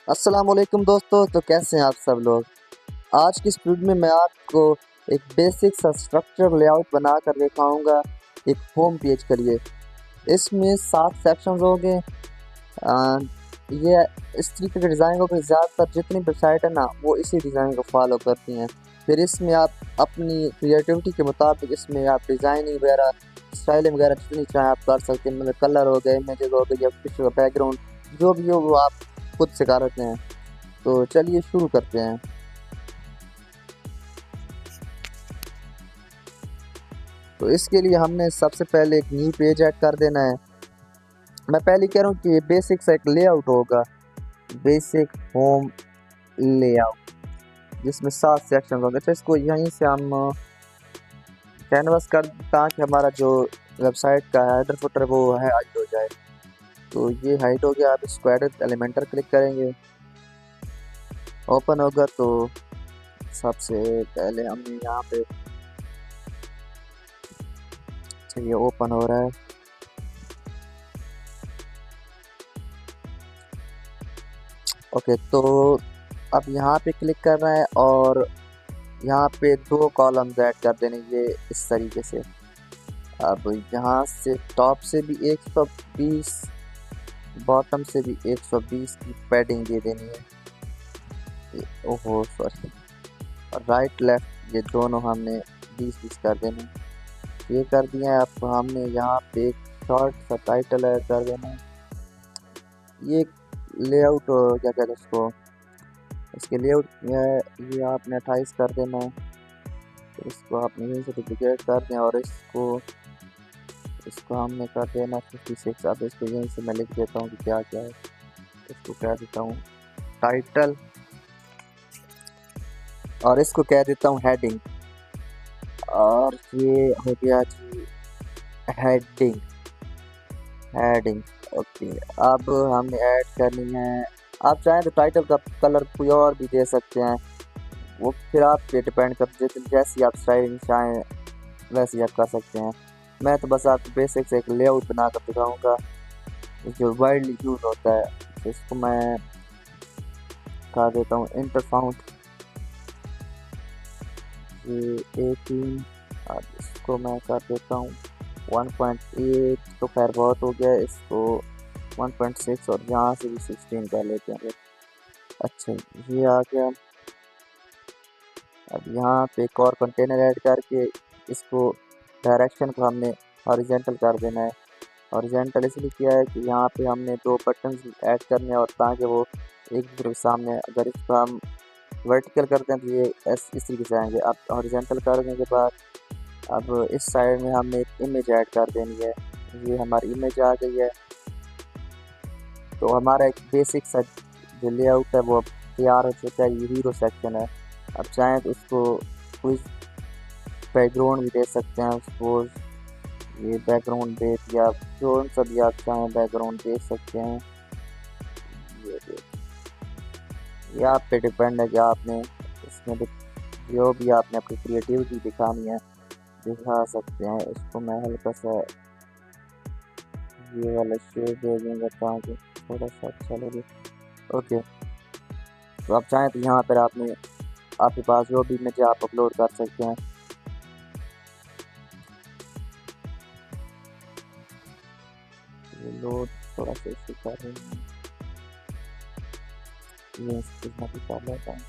अस्सलाम वालेकुम दोस्तों। तो कैसे हैं आप सब लोग। आज की इस वीडियो में मैं आपको एक बेसिक सा स्ट्रक्चर लेआउट बना कर दिखाऊंगा एक होम पेज के लिए। इसमें 7 सेक्शंस होंगे। ये इस तरीके के डिज़ाइन को ज़्यादातर जितनी वेबसाइट है ना वो इसी डिज़ाइन को फॉलो करती हैं। फिर इसमें आप अपनी क्रिएटिविटी के मुताबिक इसमें आप डिज़ाइनिंग वगैरह स्टाइलिंग वगैरह जितनी चाहें आप कर सकते हैं। मतलब कलर हो गए, इमेजेस हो गए या पिक्चर का बैकग्राउंड जो भी हो वो आप खुद से कर सकते हैं। तो चलिए शुरू करते हैं। तो इसके लिए हमने सबसे पहले एक न्यू पेज ऐड कर देना है। मैं पहले कह रहा हूँ कि ये बेसिक सा एक लेआउट होगा, बेसिक होम लेआउट, जिसमें 7 सेक्शन होंगे। तो इसको यहीं से हम कैनवस कर ताकि हमारा जो वेबसाइट का हेडर फुटर वो है हाइड हो जाए। तो ये हाइड हो गया। आप इसको एडिट एलिमेंटर क्लिक करेंगे, ओपन होगा। तो सबसे पहले हमने यहाँ पे ये ओपन हो रहा है। ओके, तो अब यहाँ पे क्लिक करना है और यहाँ पे 2 कॉलम्स ऐड कर देने ये इस तरीके से। अब यहाँ से टॉप से भी 120, बॉटम से भी 120 की पैडिंग दे देनी है। ओहो सॉरी, राइट लेफ्ट ये दोनों हमने 20-20 कर देने। ये कर दिया है। अब हमने यहाँ पे एक शॉर्ट सा टाइटल ऐड कर देना है। ये लेआउट क्या कहते हैं उसको, इसके लेआउट ये आपने 28 कर देना है। तो इसको आपने यहीं से डुप्लीकेट कर दें और इसको हमने कर देना 56। अब इसको यहीं से मैं लिख देता हूँ कि क्या क्या है। इसको कह देता हूँ टाइटल और इसको कह देता हूँ हेडिंग। और ये हो गया जी हेडिंग। Heading okay. अब हमने ऐड करनी है, आप चाहें तो टाइटल का कलर कोई और भी दे सकते हैं, वो फिर आप पे डिपेंड करते जैसी आप स्टाइलिंग चाहें वैसे आप कर सकते हैं। मैं तो बस आपको बेसिक से एक लेआउट बना कर दिखाऊँगा जो वाइडली यूज होता है। तो इसको मैं कर देता हूँ इंटर फाउंट ये 18 और इसको मैं कर देता हूँ 1.8। तो खैर बहुत हो गया, इसको 1.6 और यहाँ से भी 16 कर लेते हैं। अच्छा ये आ गया। अब यहाँ पे एक और कंटेनर ऐड करके इसको डायरेक्शन को हमने हॉरिजेंटल कर देना है। हॉरिजेंटल इसलिए किया है कि यहाँ पे हमने 2 बटन्स ऐड करने हैं और ताकि वो एक दूसरे के सामने, अगर इसको हम वर्टिकल करते हैं तो ये इस तरीके से आएंगे। अब हॉरिजेंटल करने के बाद अब इस साइड में हमने एक इमेज ऐड कर देनी है। ये हमारी इमेज आ गई है। तो हमारा एक बेसिक सा जो लेआउट है वो तैयार हो चुका है। ये हीरो सेक्शन है। अब चाहें तो उसको कोई बैकग्राउंड भी दे सकते हैं। उसको ये बैकग्राउंड दे दिया, जो सा भी आप चाहें बैकग्राउंड दे सकते हैं। ये आप पे डिपेंड है कि आपने इसमें जो भी आपने अपनी क्रिएटिविटी दिखानी है दिखा सकते हैं। इसको मैं हल्का सा ये वाला शेड दे दूँगा ताकि थोड़ा सा अच्छा लगे। ओके, तो आप चाहें तो यहाँ पर आपने आपके पास जो भी इमेज आप अपलोड कर सकते हैं। ये लोड थोड़ा सा इससे कर रहे हैं, ये कितना भी कर लेता है।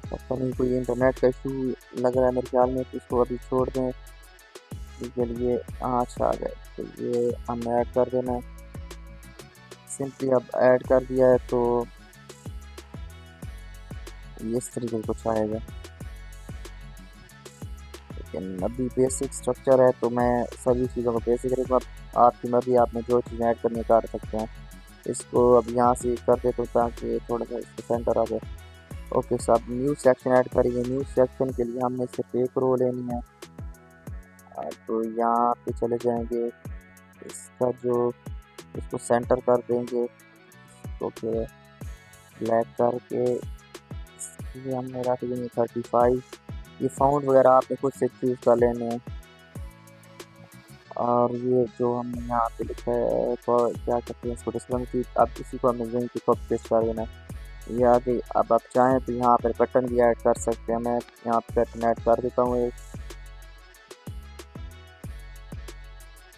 पता नहीं कोई इंटरनेट का इशू लग रहा है मेरे ख्याल में, तो इसको अभी छोड़ दें। इसके लिए अच्छा आ गए तो ये हमने ऐड कर देना है। सिंपली अब ऐड कर दिया है तो ये इस तरीके से कुछ आएगा। लेकिन अभी बेसिक स्ट्रक्चर है तो मैं सभी चीज़ों को बेसिक रखूँगा। आपकी मर्जी, आपने जो चीज़ ऐड करनी कर सकते हैं। इसको अब यहाँ से कर देता हूँ ताकि थोड़ा सा इसके सेंटर आ जाए। ओके, सब न्यू सेक्शन ऐड करेंगे। न्यू सेक्शन के लिए हमने सिर्फ एक रो लेनी है। तो यहाँ पे चले जाएंगे, इसका जो इसको सेंटर कर देंगे। ओके, ब्लैक करके इसलिए हमने रख देंगे 35। ये फाउंड वगैरह आपने खुद से चूज़ कर लेने हैं। और ये जो हमने यहाँ पे लिखा है क्या कहते हैं इसको, डिस्क्रिप्शन, अब इसी को हमें यहीं पे कॉपी पेस्ट कर देना है। ये आगे अब आप चाहें तो यहाँ पर बटन भी ऐड कर सकते हैं। मैं यहाँ पे बटन ऐड कर देता हूँ एक।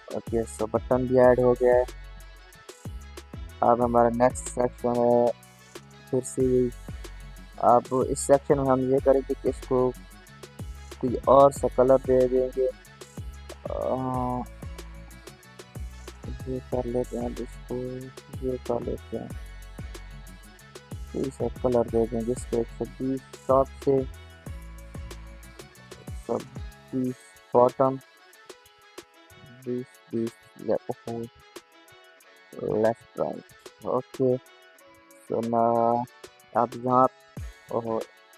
ओके, सो बटन भी ऐड हो गया है। अब हमारा नेक्स्ट सेक्शन है फिर से यही। अब इस सेक्शन में हम ये करेंगे कि इसको कोई और सा कलर दे देंगे। ये कर लेते हैं इसको, ये कर लेते हैं, कोई सा कलर दे देंगे इसको 120 टॉप से, 120 बॉटम, 20 लेफ्ट राइट। ओके, तो ना अब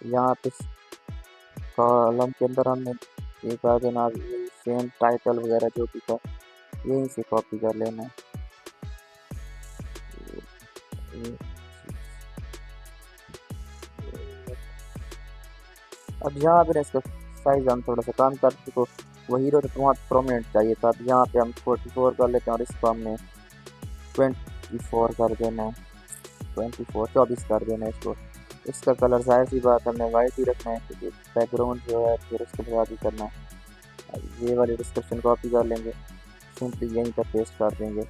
यहाँ पे कॉलम के अंदर हमने ये कर देना। ये सेम टाइटल वगैरह जो भी था यहीं से कॉपी कर लेना है। अब यहाँ पे इसका साइज हम थोड़ा सा कम कर चुको, वो हीरो तो बहुत प्रोमिनेंट चाहिए था। अब यहाँ पे हम 44 कर लेते हैं और इसको हमने 24 कर देना है, 24 कर देना है इसको। इसका कलर जाहिर सी बात हमने वाइट ही रखना है क्योंकि बैकग्राउंड जो है फिर उसके बाद ही करना है। ये वाली डिस्क्रिप्शन कॉपी कर लेंगे, सिंपली यहीं पर पेस्ट कर देंगे।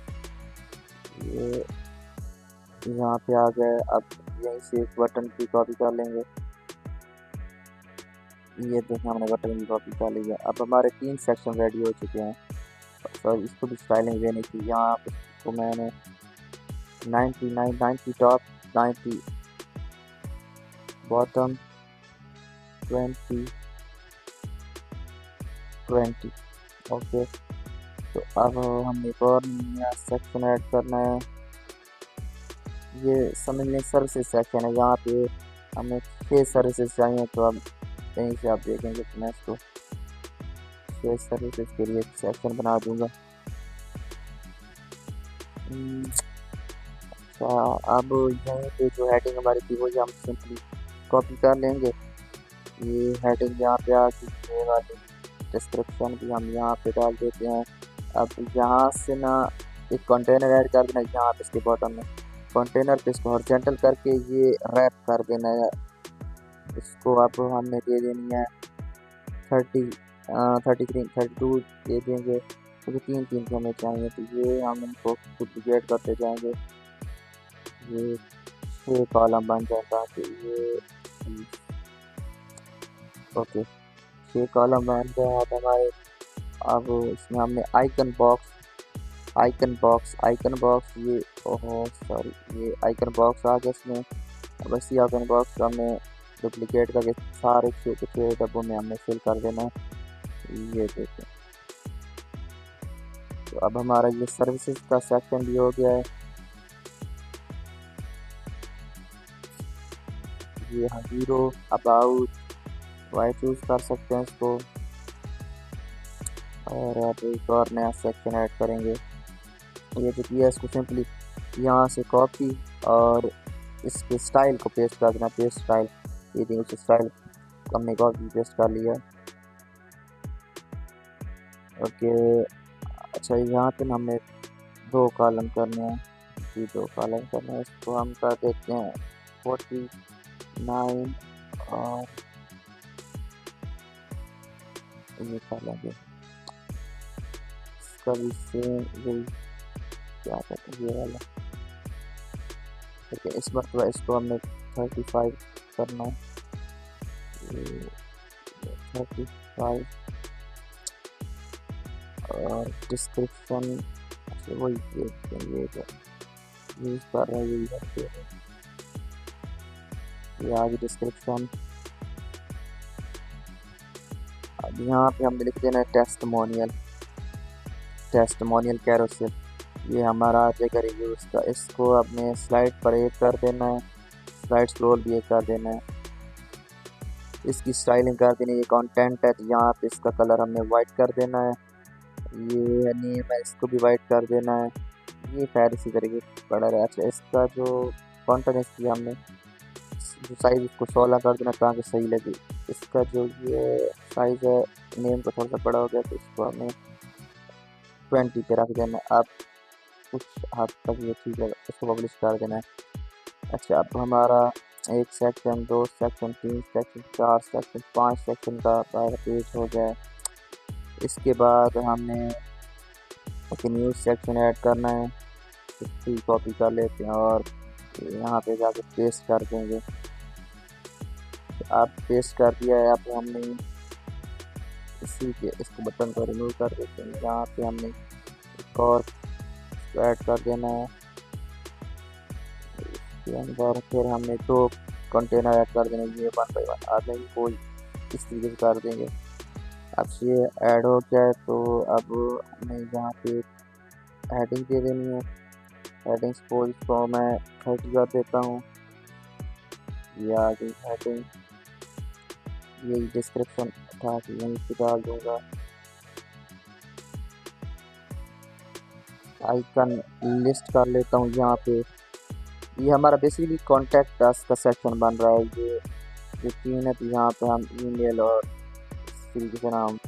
ये यहाँ पे आ गए। अब यहीं से एक बटन की कॉपी कर लेंगे। ये देखें हमने बटन की कॉपी कर ली है। अब हमारे 3 सेक्शन रेडी हो चुके हैं। तो इसको भी स्टाइलिंग देने की, यहाँ पे तो मैंने 90 टॉप, 90 बॉटम, 20 ओके। तो अब हम एक और नया सेक्शन ऐड करना है। ये समझने सर्विसेज सेक्शन है। यहाँ पे हमें 6 सर्विसेज चाहिए, तो अब कहीं से आप देखेंगे तो मैं इसको 6 सर्विसेज के लिए सेक्शन बना दूंगा। अच्छा, अब यहीं पे जो हेडिंग हमारी थी वो हम सिंपली कॉपी कर लेंगे। ये हेडिंग यहाँ पे आ चुकी है वाली, डिस्क्रिप्शन भी हम यहाँ पे डाल देते हैं। अब यहाँ से ना एक कंटेनर ऐड कर देना, यहाँ पे इसके बॉटम में कंटेनर पे इसको हॉरिजॉन्टल करके ये रैप कर देना है। इसको अब हमने दे देनी है 30, 33, 32 दे देंगे क्योंकि 3 के हमें चाहिए। तो ये हम इनको डुप्लीकेट करते जाएंगे, ये 6 कॉलम बन जाएगा। तो ये ओके, 6 कॉलम बन गए अब हमारे। अब इसमें हमने आइकन बॉक्स ये, ओहो सॉरी, ये आइकन बॉक्स आ गया इसमें। अब इसी आइकन बॉक्स हमें डुप्लीकेट करके सारे छोटे डब्बों में हमने फिल कर देना है। ये देखें, तो अब हमारा ये सर्विसेज का सेक्शन भी हो गया है। ये हम हीरो, अबाउट, वाई चूज कर सकते हैं इसको। और अब एक और नया सेक्शन ऐड करेंगे। ये जो किया इसको सिंपली यहाँ से कॉपी और इसके स्टाइल को पेस्ट कर देना, पेस्ट स्टाइल। ये देखिए उस स्टाइल हमने कॉपी पेस्ट कर लिया। ओके, अच्छा यहाँ पे हमने 2 कॉलम करने हैं, जी 2 कॉलम करने हैं। इसको हम कर देते हैं 49 और ये कॉलम है इसका भी सेम, यही क्या कहते हैं ये वाला। ठीक है, इस मरतबा इसको हमने 35 करना है, 35 और डिस्क्रिप्शन वही ये जो यूज़ कर रहे हैं यही करते हैं। ये आगे डिस्क्रिप्शन। अब यहाँ पे हमने लिख देना है टेस्टिमोनियल कैरोसेल। ये हमारा आ जाएगा रिव्यूज़ का। इसको अपने स्लाइड पर एक कर देना है, स्लाइड स्क्रॉल भी एक कर देना है। इसकी स्टाइलिंग कर देनी है। ये कंटेंट है तो यहाँ पे इसका कलर हमने वाइट कर देना है। ये नेम है, इसको भी वाइट कर देना है। ये खैर इसी तरीके पड़ा रहा। अच्छा, इसका जो कंटेंट है इसकी हमने जो साइज़ इसको 16 कर देना ताकि सही लगे। इसका जो ये साइज़ है नेम को थोड़ा सा बड़ा हो गया तो इसको हमें 20 पे रख देना। अब कुछ हद तक ये ठीक है, इसको पब्लिश कर देना है। अच्छा, अब हमारा 1 section, 2 section, 3 section, 4 section, 5 section का पेज हो जाए। इसके बाद हमने एक न्यूज़ सेक्शन ऐड करना है। इसकी कॉपी कर लेते हैं और यहाँ पे जाके पेस्ट कर देंगे। अब पेस्ट कर दिया है। अब हमने इसी के इसको बटन को रिमूव कर देते हैं। यहाँ पे हमने एक और ऐड कर देना है। इसके अंदर फिर हमने 2 कंटेनर ऐड कर देने, ये 1 बाई 1 आगे ही कोई इस तरीके से कर देंगे। अब ये ऐड हो जाए तो अब हमें यहाँ पे हेडिंग दे देनी है। हेडिंग सपोज को मैं 30 कर देता हूँ। ये आ गई हेडिंग। यही डिस्क्रिप्शन था कि यहीं पे डाल दूँगा। आइकन लिस्ट कर लेता हूँ यहाँ पे। ये हमारा बेसिकली कॉन्टैक्ट अस का सेक्शन बन रहा है। ये 3 है, तो यहाँ पे हम ईमेल और इस तरीके से नाम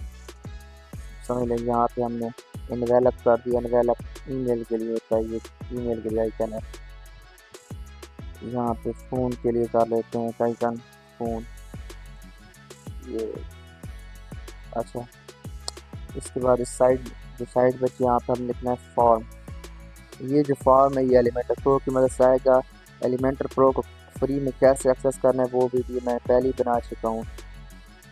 समझ लें। यहाँ पे हमने इनवेलप कर दिया। इनवेलप ईमेल के लिए होता है, ये ईमेल के लिए आइकन है। यहाँ पे फ़ोन के लिए कर लेते हैं आइकन फ़ोन। ये अच्छा, इसके बाद इस साइड जो साइड बची, यहाँ पर हम लिखना है फॉर्म। ये जो फॉर्म है ये एलिमेंटर प्रो की मदद से आएगा। एलिमेंटर प्रो को फ्री में कैसे एक्सेस करना है वो वीडियो मैं पहले ही बना चुका हूँ।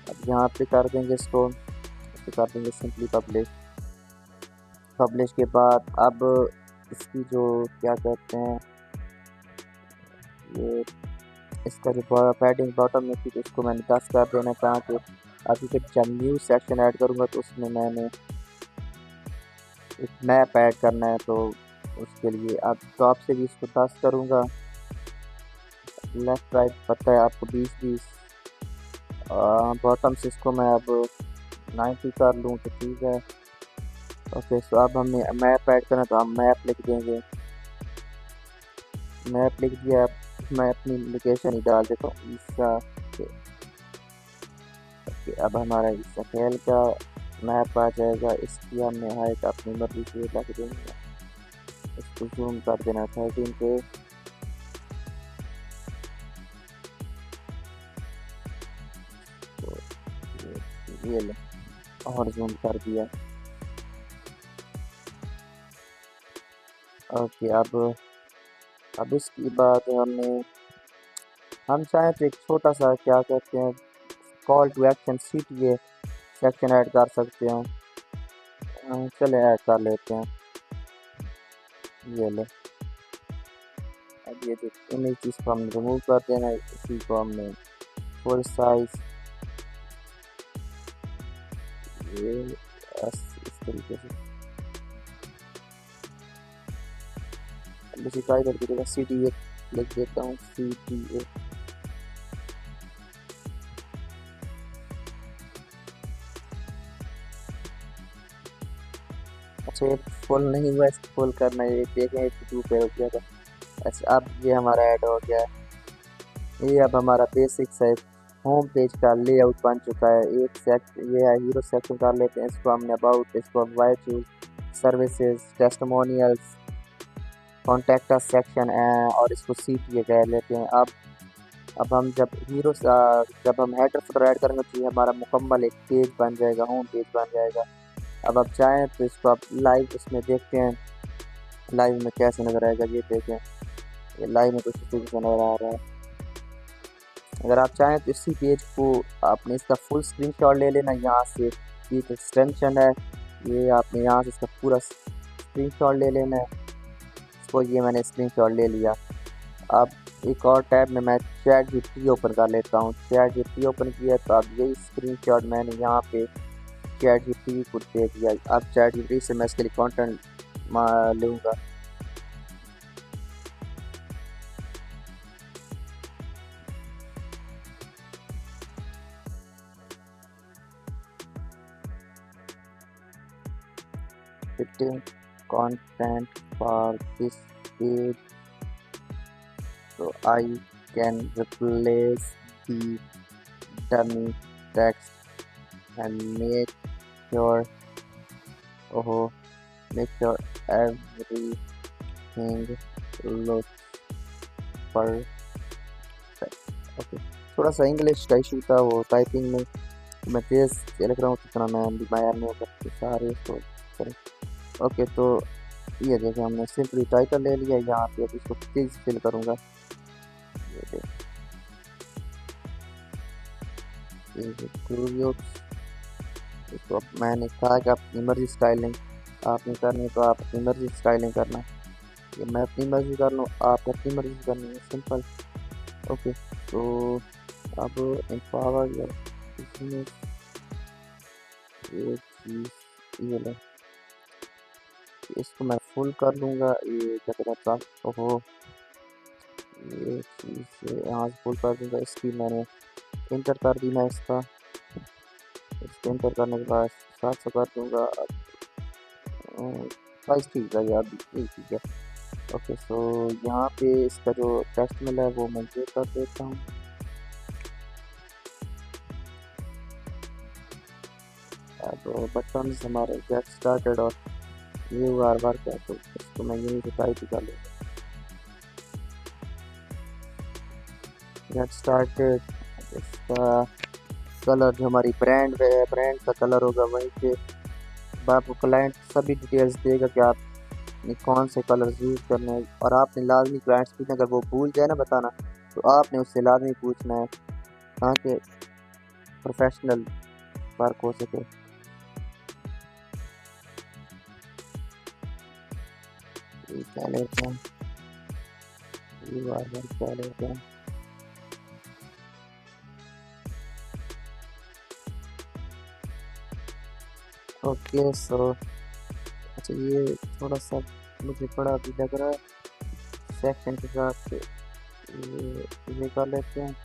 अब यहाँ पे कर देंगे इसको, कर देंगे सिंपली पब्लिश। पब्लिश के बाद अब इसकी जो क्या कहते हैं, ये इसका जो पैडिंग बॉटम में थी तो उसको मैंने 10 कर देना, ताकि अभी जब न्यू सेक्शन ऐड करूँगा तो उसमें मैंने एक मैप ऐड करना है, तो उसके लिए अब टॉप से भी इसको 10 करूँगा। लेफ़्ट राइट पता है आपको 20-20। बॉटम से इसको मैं अब 90 कर लूँ तो ठीक है। ओके, सो अब हमने मैप ऐड करना, तो हम मैप लिख देंगे। मैप लिख दिया। मैं अपनी लोकेशन ही डाल देता हूँ, ईसा के। ओके, अब हमारा ईसा खेल का मैप आ जाएगा। इसकी हमने हाइट अपनी मर्जी से रख देंगे। इसको जूम कर देना 13 पे। तो ये ले, और जूम कर दिया। ओके, अब इसके बाद हम चाहें तो एक छोटा सा क्या कहते हैं call to action CTA section add कर सकते हैं। चले ऐड कर लेते हैं। ये ले, अब ये जो इमेज इसको हमने रिमूव कर देना है। इसी को हमने फुल साइज ये इस तरीके से इसी का इधर की जगह CTA लिख देता हूँ, CTA। अच्छा, ये फुल नहीं हुआ, इसको फुल करना है। ये देखें 82 पे हो गया था। अच्छा, अब ये हमारा ऐड हो गया है। ये अब हमारा बेसिक्स है, होम पेज का लेआउट बन चुका है। ये है हीरो सेक्शन कर लेते हैं। इसको हमने अबाउट, इसको why choose, services, testimonials, contact us section और इसको CTA कह लेते हैं। अब हम जब हम हेडर फुटर ऐड करेंगे तो ये हमारा मुकम्मल एक पेज बन जाएगा, होम पेज बन जाएगा। अब आप चाहें तो इसको आप लाइव इसमें देखते हैं, लाइव में कैसे नज़र आएगा। ये देखें, ये लाइव में कुछ इस तरीके से नज़र आ रहा है। अगर आप चाहें तो इसी पेज को आपने इसका फुल स्क्रीनशॉट ले लेना। यहाँ से एक एक्सटेंशन है, ये आपने यहाँ से इसका पूरा स्क्रीनशॉट ले लेना है। इसको ये मैंने स्क्रीनशॉट ले लिया। अब एक और टैब में मैं ChatGPT ओपन कर लेता हूँ। ChatGPT ओपन किया तो अब यही स्क्रीनशॉट मैंने यहाँ पे ChatGPT को दे दिया। अब ChatGPT से मैं इसके लिए कंटेंट लूँगा। Fitting content for this page, so I can replace the dummy text and make your make sure everything look perfect. Okay, थोड़ा सा इंग्लिश का इशू था वो टाइपिंग में, मैं तेज़ लिख रहा हूँ जितना मैं मायर नहीं करते सारे इसको करें। ओके, तो ये देखिए हमने सिंपली टाइटल ले लिया, यहाँ पे अब इसको तेज फिल करूँगा। ये देखिए इसको मैंने कहा कि आप अपनी मर्जी स्टाइलिंग आपने करनी है, तो आप अपनी मर्जी स्टाइलिंग करना, ये मैं अपनी मर्जी कर लूँ, आप अपनी मर्जी करनी है, सिंपल। ओके, तो अब एम्पावर योर बिजनेस, ये चीज़ ये ले, इसको मैं फुल कर लूँगा, ये क्या कहता था, ओहो ये चीज़ यहाँ से फुल कर दूँगा। इसकी मैंने इंटर कर दी, मैं इसका इसको इंटर करने के बाद 700 कर दूँगा। प्राइस ठीक है यार, ठीक है। ओके, सो यहाँ पे इसका जो टेक्स्ट मिला है वो मैं ये कर देता हूँ। अब बटन हमारे गेट स्टार्टेड और न्यू आर वर्क है, तो इसको मैं यहीं से टाइप कर लूँगा, गेट स्टार्टेड। इसका कलर जो हमारी ब्रांड है, ब्रांड का कलर होगा वहीं पे। आपको क्लाइंट सभी डिटेल्स देगा कि आप कौन से कलर्स यूज़ करने हैं, और आपने लाजमी क्लाइंट्स पूछना, अगर वो भूल जाए ना बताना, तो आपने उससे लाजमी पूछना है ताकि प्रोफेशनल वर्क हो सके। क्या लेते हैं, क्या लेते हैं, ओके। सो अच्छा, ये थोड़ा सा मुझे बड़ा भी लग रहा है, सेक्शन के हिसाब से ये कर लेते हैं,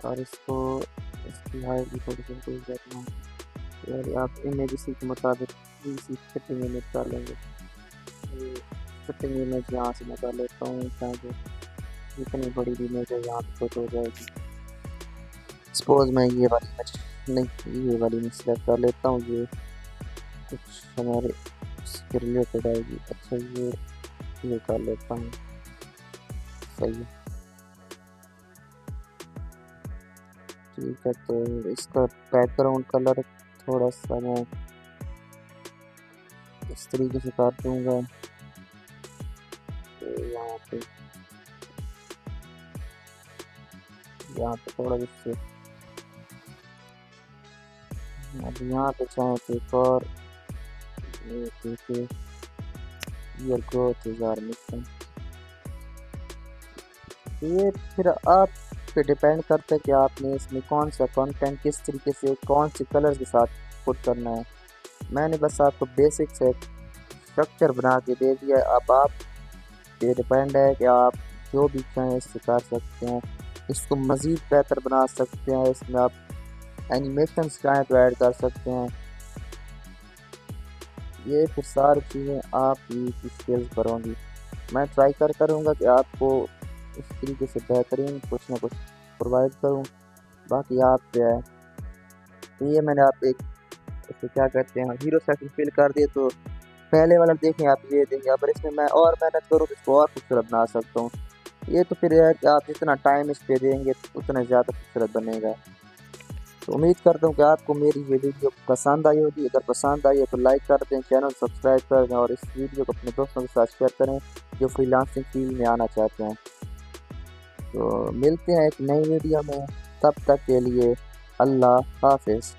और इसको इसकी हाइट भी थोड़ी सी इंक्रीज करना है यार। आप इमेज इसी के मुताबिक इसी फिटिंग इमेज कर लेंगे, फिटिंग इमेज यहाँ से मैं कर लेता हूँ, ताकि जितनी बड़ी इमेज है यहाँ पे फिट हो जाएगी। सपोज मैं ये वाली इमेज नहीं, ये वाली इमेज सेलेक्ट कर लेता हूँ, ये कुछ हमारे इसके रिलेटेड आएगी। अच्छा, ये कर लेता हूँ, सही है, ठीक है। तो इसका बैकग्राउंड कलर थोड़ा सा मैं इस तरीके से कर दूँगा, यहाँ पे थोड़ा इससे, अब यहाँ पे चाहें तो एक और ये ग्रोथ ये फिर आप पे डिपेंड करता है कि आपने इसमें कौन सा कंटेंट किस तरीके से कौन से कलर के साथ पुट करना है। मैंने बस आपको बेसिक से स्ट्रक्चर बना के दे दिया है, अब आप पे डिपेंड है कि आप जो भी चाहें इससे कर सकते हैं, इसको मज़ीद बेहतर बना सकते हैं, इसमें आप एनिमेशंस चाहें तो ऐड कर सकते हैं। ये फिर सारी चीज़ें आप ही स्किल्स पर होंगी। मैं ट्राई करूँगा कि आपको इस तरीके से बेहतरीन कुछ ना कुछ प्रोवाइड करूँ, बाकी आप पे है। तो ये मैंने आप एक इसे क्या कहते हैं हीरो सेक्शन फिल कर दिए, तो पहले वाला देखें आप, ये देखें, अगर इसमें मैं और मेहनत करूँ तो इसको और खूबसूरत बना सकता हूँ। ये तो फिर है कि आप जितना टाइम इस पर देंगे उतना ज़्यादा खूबसूरत बनेगा। तो उम्मीद करता हूँ कि आपको मेरी ये वीडियो पसंद आई होगी। अगर पसंद आई है तो लाइक कर दें, चैनल सब्सक्राइब कर दें, और इस वीडियो को अपने दोस्तों के साथ शेयर करें जो फ्रीलांसिंग फील्ड में आना चाहते हैं। तो मिलते हैं एक नई वीडियो में, तब तक के लिए अल्लाह हाफिज़।